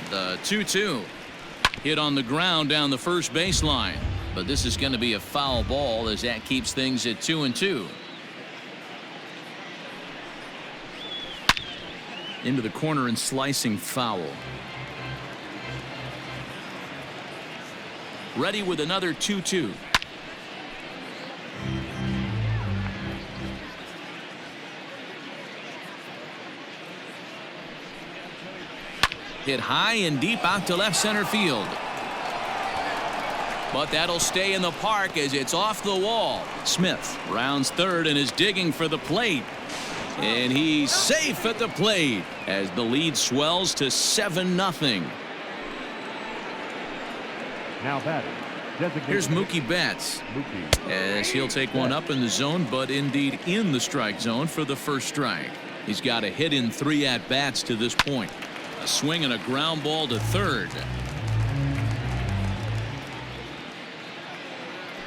The 2-2. Hit on the ground down the first baseline. But this is going to be a foul ball as that keeps things at 2-2. Into the corner and slicing foul. Ready with another 2-2. Hit high and deep out to left center field. But that'll stay in the park as it's off the wall. Smith rounds third and is digging for the plate. And he's safe at the plate as the lead swells to 7-0.
Now batting.
Here's Mookie Betts as he'll take one up in the zone, but indeed in the strike zone for the first strike. He's got a hit in 3 at-bats to this point. A swing and a ground ball to third.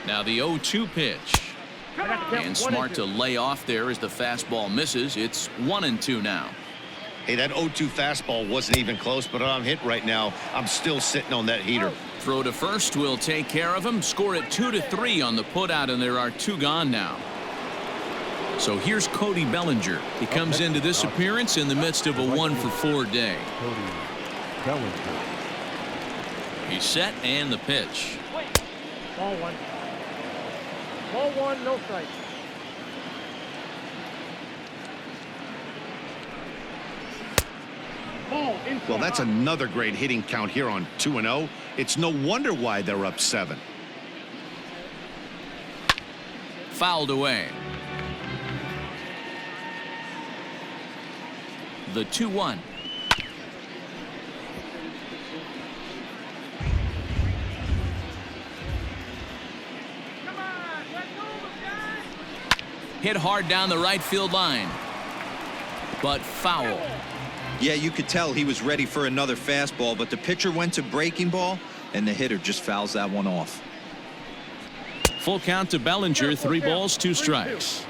Now the 0-2 pitch. And smart to lay off there as the fastball misses. It's 1-2 now.
Hey, that 0-2 fastball wasn't even close, but I'm hit right now. I'm still sitting on that heater.
Throw to first will take care of him. Score it 2-3 on the putout, and there are 2 gone now. So here's Cody Bellinger. He comes into this appearance in the midst of a 1 for 4 day.
Cody Bellinger.
He's set and the pitch.
Ball 1. Ball 1, no strike.
Well, that's another great hitting count here on 2-0. It's no wonder why they're up 7.
Fouled away. The 2-1. Hit hard down the right field line. But foul.
Yeah, you could tell he was ready for another fastball, but the pitcher went to breaking ball, and the hitter just fouls that one off.
Full count to Bellinger, 3 balls, 2 strikes.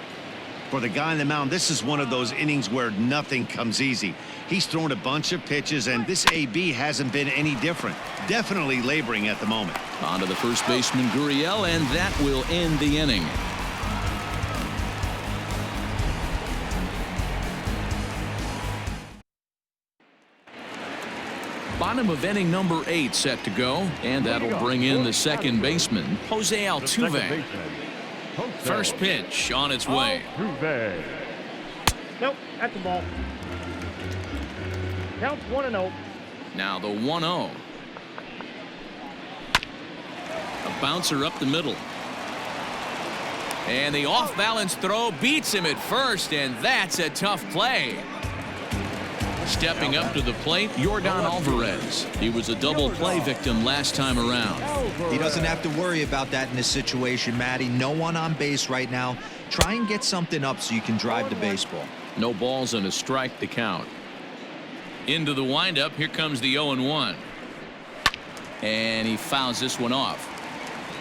For the guy on the mound, this is one of those innings where nothing comes easy. He's thrown a bunch of pitches, and this AB hasn't been any different. Definitely laboring at the moment.
On to the first baseman, Gurriel, and that will end the inning. Bottom of inning number 8 set to go, and that'll bring in the second baseman, Jose Altuve. First pitch on its way.
Nope, that's the ball. Counts 1-0.
Now the 1-0. A bouncer up the middle. And the off-balance throw beats him at first, and that's a tough play. Stepping up to the plate, Yordan Alvarez. He was a double play victim last time around.
He doesn't have to worry about that in this situation, Matty. No one on base right now. Try and get something up so you can drive the baseball.
No balls and a strike to count. Into the windup. Here comes the 0-1. And he fouls this one off.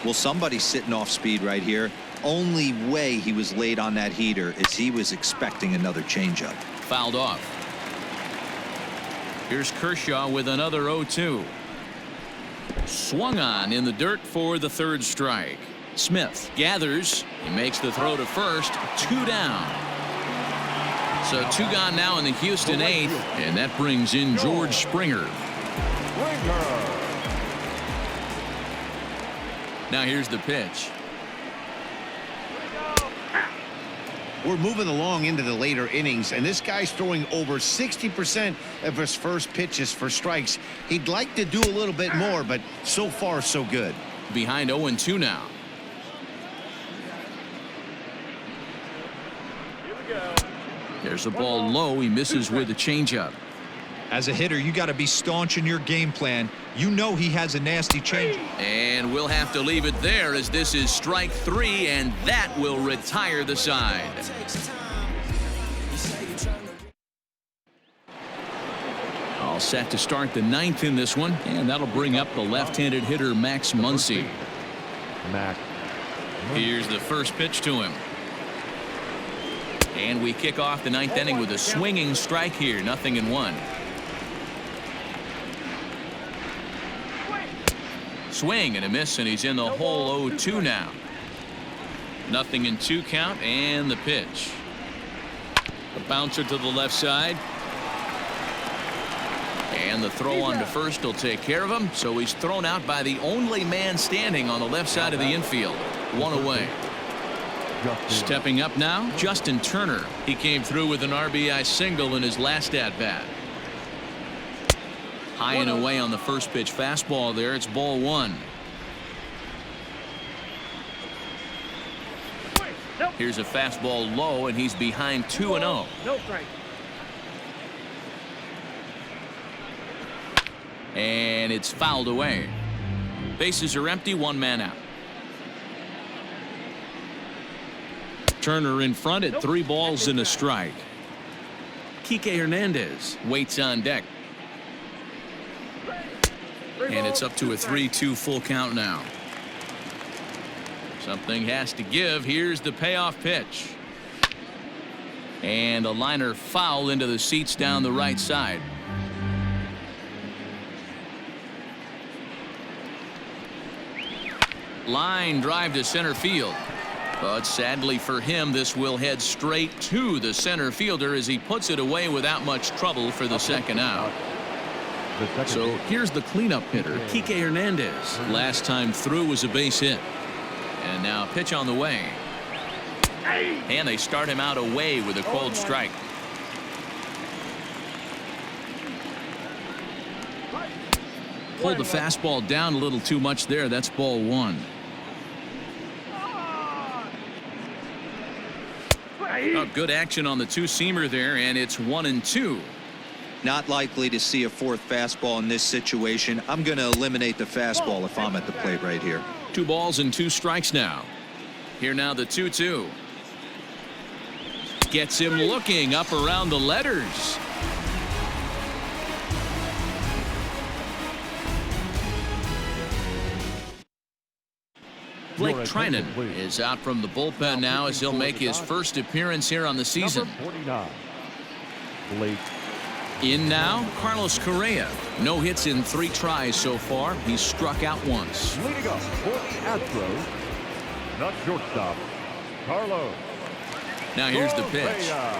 Well, somebody's sitting off speed right here. Only way he was late on that heater is he was expecting another changeup.
Fouled off. Here's Kershaw with another 0-2. Swung on in the dirt for the 3rd strike. Smith gathers. He makes the throw to first. 2 down. So 2 gone now in the Houston 8th, and that brings in George Springer. Now here's the pitch.
We're moving along into the later innings, and this guy's throwing over 60% of his first pitches for strikes. He'd like to do a little bit more, but so far so good.
Behind 0-2 now. There's a ball low. He misses with a changeup.
As a hitter, you got to be staunch in your game plan. You know he has a nasty changeup.
And we'll have to leave it there, as this is strike 3, and that will retire the side. All set to start the 9th in this one, and that'll bring up the left-handed hitter Max Muncy. Here's the first pitch to him. And we kick off the 9th inning with a swinging strike here. 0-1. Swing and a miss, and he's in the hole. 0-2 now. 0-2 count, and the pitch. A bouncer to the left side. And the throw on to first will take care of him. So he's thrown out by the only man standing on the left side of the infield. 1 away. Stepping up now, Justin Turner. He came through with an RBI single in his last at-bat. High and away on the first pitch fastball there. It's ball 1. Here's a fastball low, and he's behind 2-0.
No strike.
And it's fouled away. Bases are empty, 1 man out. Turner in front at 3 balls and a strike. Kike Hernandez waits on deck. And it's up to a 3-2 full count now. Something has to give. Here's the payoff pitch. And a liner foul into the seats down the right side. Line drive to center field. But sadly for him, this will head straight to the center fielder as he puts it away without much trouble for the 2nd out. So here's the cleanup hitter, Kike Hernandez. Last time through was a base hit. And now a pitch on the way. And they start him out away with a cold strike. Pulled the fastball down a little too much there. That's ball 1. Oh, good action on the 2-seamer there, and it's 1-2.
Not likely to see a 4th fastball in this situation. I'm going to eliminate the fastball if I'm at the plate right here.
2 balls and 2 strikes now. Here now the 2-2. gets him looking up around the letters. Blake Treinen is out from the bullpen now as he'll make his first appearance here on the season.
Number 49, Blake.
In now, Carlos Correa. No hits in 3 tries so far. He's struck out once.
Leading up for the Astros, the shortstop, Carlos.
Now here's the pitch.
Correa.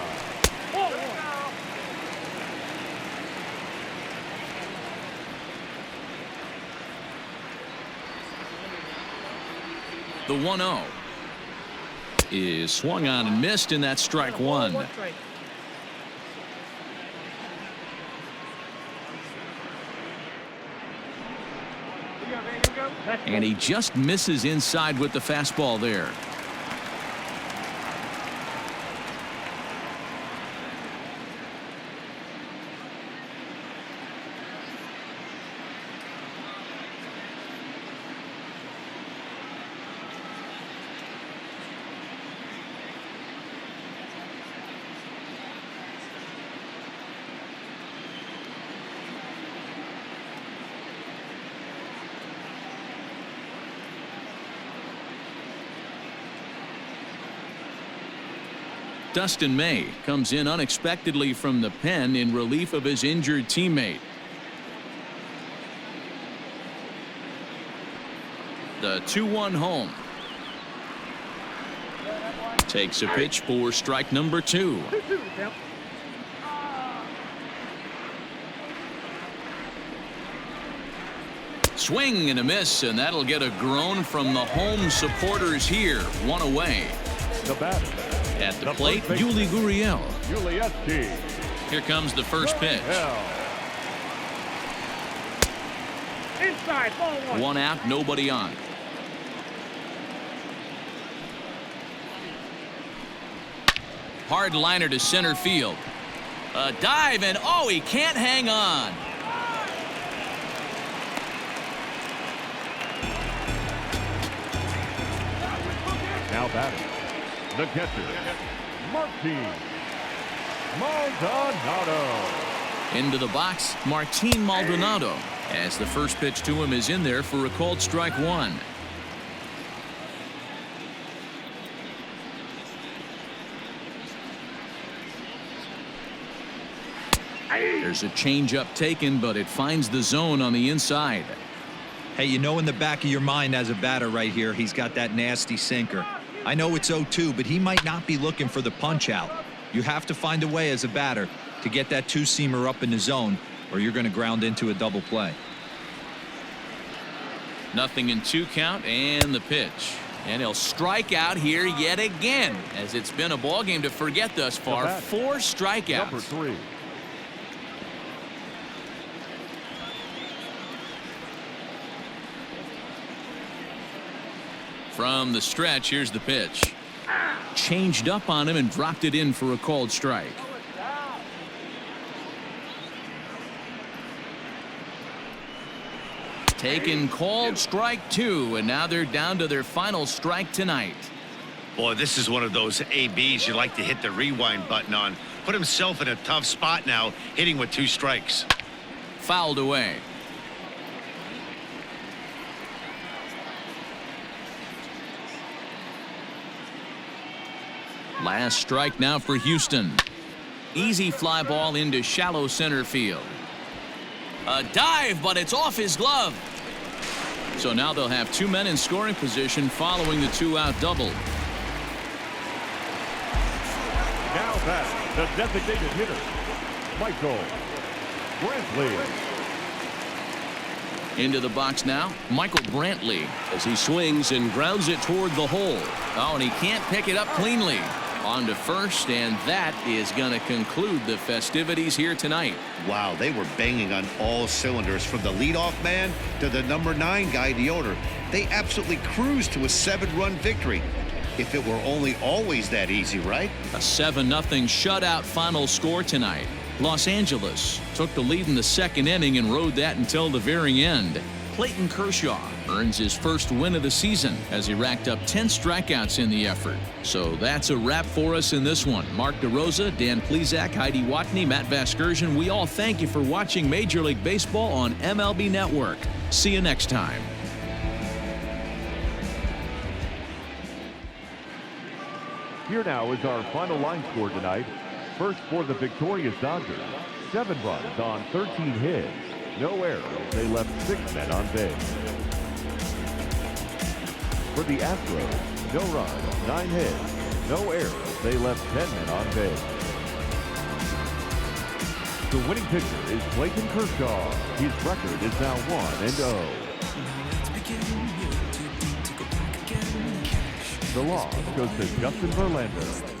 The 1-0 is swung on and missed, and that's strike one. And he just misses inside with the fastball there. Dustin May comes in unexpectedly from the pen in relief of his injured teammate. The 2-1 home. Takes a pitch for strike number 2. Swing and a miss, and that'll get a groan from the home supporters here. 1 away.
The batter.
At the plate, Yuli Gurriel.
Yuli-xm.
Here comes the first pitch.
Inside, ball 1.
1 out, nobody on. Hard liner to center field. A dive, and oh, he can't hang on.
Now batting, the catcher, Martin Maldonado.
Into the box, Martin Maldonado, as the first pitch to him is in there for a called strike 1. There's a changeup taken, but it finds the zone on the inside.
Hey, you know in the back of your mind as a batter right here, he's got that nasty sinker. I know it's 0-2, but he might not be looking for the punch out. You have to find a way as a batter to get that 2-seamer up in the zone, or you're going to ground into a double play.
Nothing in 2 count, and the pitch. And he'll strike out here yet again, as it's been a ball game to forget thus far. 4 strikeouts.
Number 3.
From the stretch, here's the pitch. Changed up on him and dropped it in for a called strike. Taken called strike 2, and now they're down to their final strike tonight.
Boy, this is one of those ABs you like to hit the rewind button on. Put himself in a tough spot now, hitting with 2 strikes.
Fouled away. Last strike now for Houston. Easy fly ball into shallow center field. A dive, but it's off his glove. So now they'll have 2 men in scoring position following the 2-out double.
Now back, the designated hitter, Michael Brantley.
Into the box now, Michael Brantley.
As he swings and grounds it toward the hole.
Oh, and he can't pick it up cleanly. On to first, and that is going to conclude the festivities here tonight.
Wow, they were banging on all cylinders, from the leadoff man to the number 9 guy, the owner. They absolutely cruised to a 7-run victory. If it were only always that easy, right?
A 7-0 shutout final score tonight. Los Angeles took the lead in the 2nd inning and rode that until the very end. Clayton Kershaw earns his first win of the season as he racked up 10 strikeouts in the effort. So that's a wrap for us in this one. Mark DeRosa, Dan Plesac, Heidi Watney, Matt Vasgersian, we all thank you for watching Major League Baseball on MLB Network. See you next time.
Here now is our final line score tonight. First for the victorious Dodgers, 7 runs on 13 hits. No errors. They left 6 men on base. For the Astros, no runs, 9 hits. No errors. They left 10 men on base. The winning pitcher is Clayton Kershaw. His record is now 1-0. The loss goes to Justin Verlander.